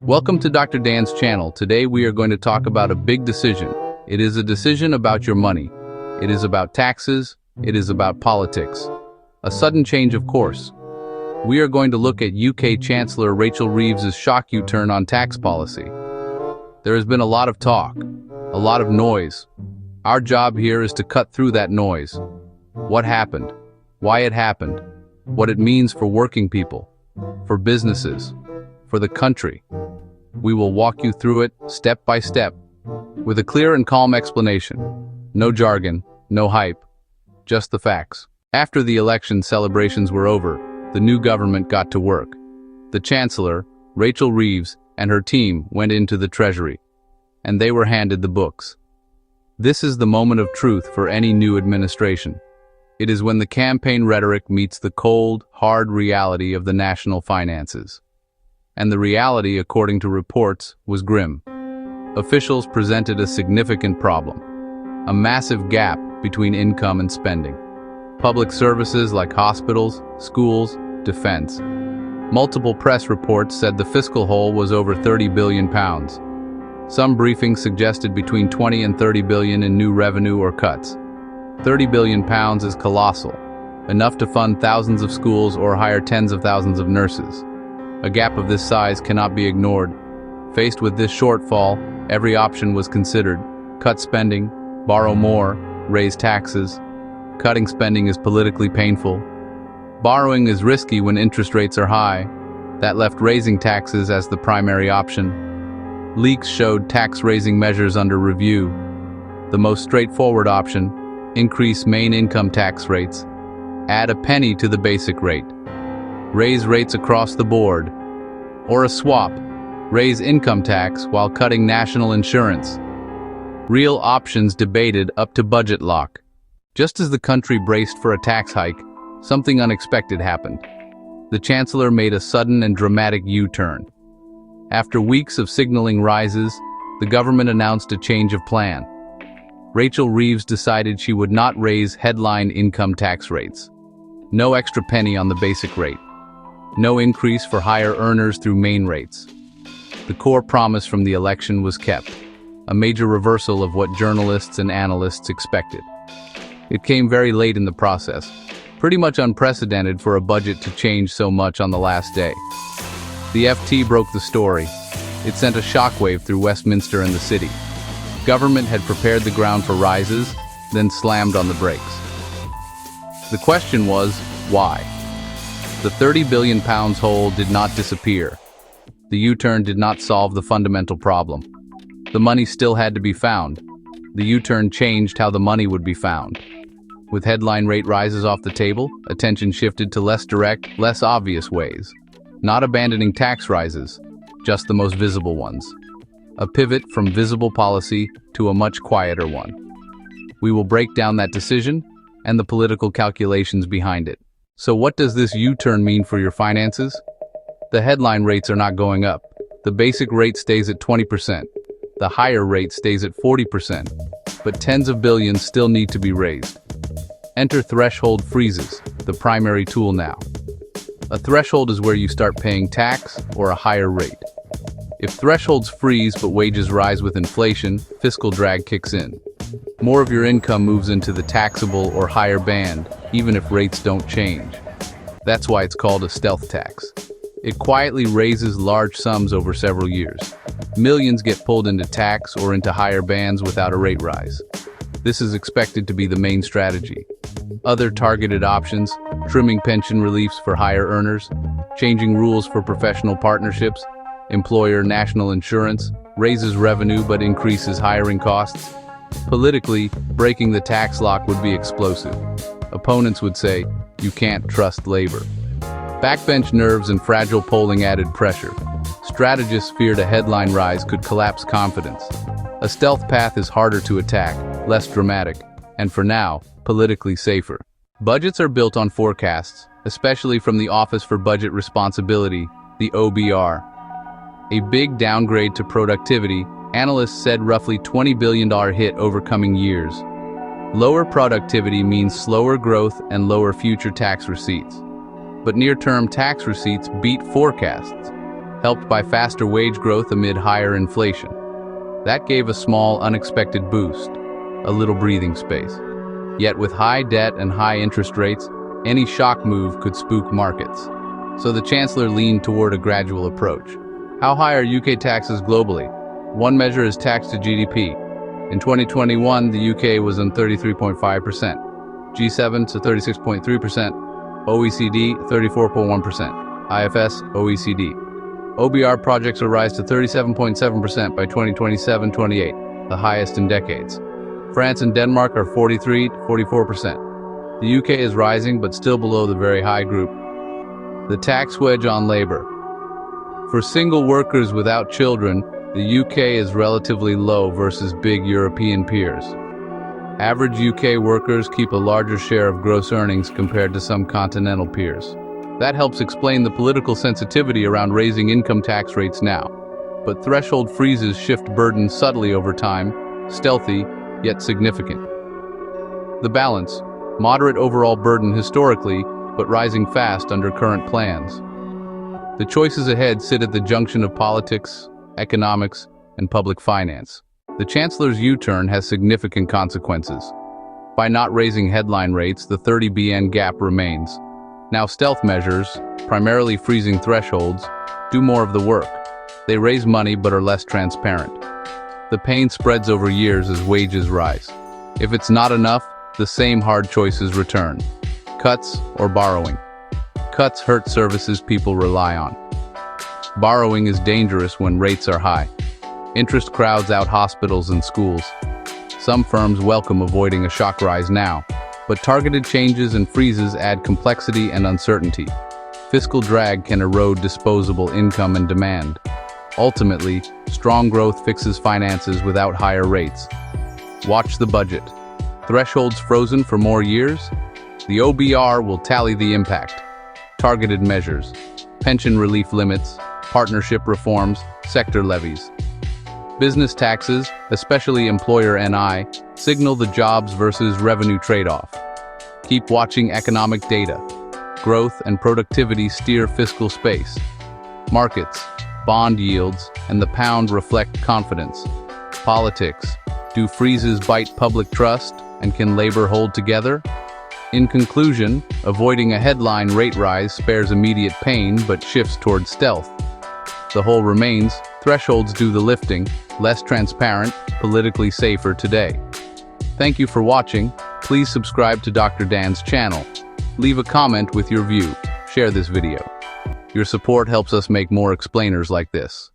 Welcome to Dr. Dan's channel. Today we are going to talk about a big decision. It is a decision about your money. It is about taxes. It is about politics. A sudden change of course. We are going to look at UK Chancellor Rachel Reeves' shock U-turn on tax policy. There has been a lot of talk, a lot of noise. Our job here is to cut through that noise. What happened? Why it happened? What it means for working people, for businesses, for the country. We will walk you through it step by step, with a clear and calm explanation. No jargon, no hype, just the facts. After the election celebrations were over, the new government got to work. The Chancellor, Rachel Reeves, and her team went into the Treasury, and they were handed the books. This is the moment of truth for any new administration. It is when the campaign rhetoric meets the cold, hard reality of the national finances. And the reality, according to reports, was grim. Officials presented a significant problem, a massive gap between income and spending. Public services like hospitals, schools, defense. Multiple press reports said the fiscal hole was over £30 billion. Some briefings suggested between 20 and 30 billion in new revenue or cuts. £30 billion is colossal, enough to fund thousands of schools or hire tens of thousands of nurses. A gap of this size cannot be ignored. Faced with this shortfall, every option was considered. Cut spending, borrow more, raise taxes. Cutting spending is politically painful. Borrowing is risky when interest rates are high. That left raising taxes as the primary option. Leaks showed tax-raising measures under review. The most straightforward option: increase main income tax rates. Add a penny to the basic rate. Raise rates across the board. Or a swap: raise income tax while cutting national insurance. Real options debated up to budget lock. Just as the country braced for a tax hike, something unexpected happened. The Chancellor made a sudden and dramatic U-turn. After weeks of signaling rises, the government announced a change of plan. Rachel Reeves decided she would not raise headline income tax rates. No extra penny on the basic rate. No increase for higher earners through main rates. The core promise from the election was kept, a major reversal of what journalists and analysts expected. It came very late in the process, pretty much unprecedented for a budget to change so much on the last day. The FT broke the story. It sent a shockwave through Westminster and the city. Government had prepared the ground for rises, then slammed on the brakes. The question was, why? The £30 billion hole did not disappear. The U-turn did not solve the fundamental problem. The money still had to be found. The U-turn changed how the money would be found. With headline rate rises off the table, attention shifted to less direct, less obvious ways. Not abandoning tax rises, just the most visible ones. A pivot from visible policy to a much quieter one. We will break down that decision and the political calculations behind it. So what does this U-turn mean for your finances? The headline rates are not going up. The basic rate stays at 20%. The higher rate stays at 40%. But tens of billions still need to be raised. Enter threshold freezes, the primary tool now. A threshold is where you start paying tax or a higher rate. If thresholds freeze but wages rise with inflation, fiscal drag kicks in. More of your income moves into the taxable or higher band, even if rates don't change. That's why it's called a stealth tax. It quietly raises large sums over several years. Millions get pulled into tax or into higher bands without a rate rise. This is expected to be the main strategy. Other targeted options: trimming pension reliefs for higher earners, changing rules for professional partnerships, employer national insurance, raises revenue but increases hiring costs. Politically, breaking the tax lock would be explosive. Opponents would say, you can't trust labor. Backbench nerves and fragile polling added pressure. Strategists feared a headline rise could collapse confidence. A stealth path is harder to attack, less dramatic, and for now, politically safer. Budgets are built on forecasts, especially from the Office for Budget Responsibility, the OBR. A big downgrade to productivity, analysts said roughly $20 billion hit over coming years. Lower productivity means slower growth and lower future tax receipts. But near-term tax receipts beat forecasts, helped by faster wage growth amid higher inflation. That gave a small, unexpected boost, a little breathing space. Yet with high debt and high interest rates, any shock move could spook markets. So the Chancellor leaned toward a gradual approach. How high are UK taxes globally? One measure is tax to GDP. In 2021, the UK was on 33.5%, G7 to 36.3%, OECD 34.1%, IFS, OECD. OBR projects will rise to 37.7% by 2027-28, the highest in decades. France and Denmark are 43 to 44%. The UK is rising but still below the very high group. The tax wedge on labor. For single workers without children, the UK is relatively low versus big European peers. Average UK workers keep a larger share of gross earnings compared to some continental peers. That helps explain the political sensitivity around raising income tax rates now. But threshold freezes shift burden subtly over time, stealthy, yet significant. The balance, moderate overall burden historically, but rising fast under current plans. The choices ahead sit at the junction of politics, economics, and public finance. The Chancellor's U-turn has significant consequences. By not raising headline rates, the 30 BN gap remains. Now stealth measures, primarily freezing thresholds, do more of the work. They raise money but are less transparent. The pain spreads over years as wages rise. If it's not enough, the same hard choices return. Cuts or borrowing. Cuts hurt services people rely on. Borrowing is dangerous when rates are high. Interest crowds out hospitals and schools. Some firms welcome avoiding a shock rise now, but targeted changes and freezes add complexity and uncertainty. Fiscal drag can erode disposable income and demand. Ultimately, strong growth fixes finances without higher rates. Watch the budget. Thresholds frozen for more years? The OBR will tally the impact. Targeted measures, pension relief limits, partnership reforms, sector levies. Business taxes, especially employer NI, signal the jobs versus revenue trade-off. Keep watching economic data. Growth and productivity steer fiscal space. Markets, bond yields, and the pound reflect confidence. Politics, do freezes bite public trust, and can labor hold together? In conclusion, avoiding a headline rate rise spares immediate pain but shifts toward stealth. The whole remains, thresholds do the lifting, less transparent, politically safer today. Thank you for watching. Please subscribe to Dr. Dan's channel. Leave a comment with your view. Share this video. Your support helps us make more explainers like this.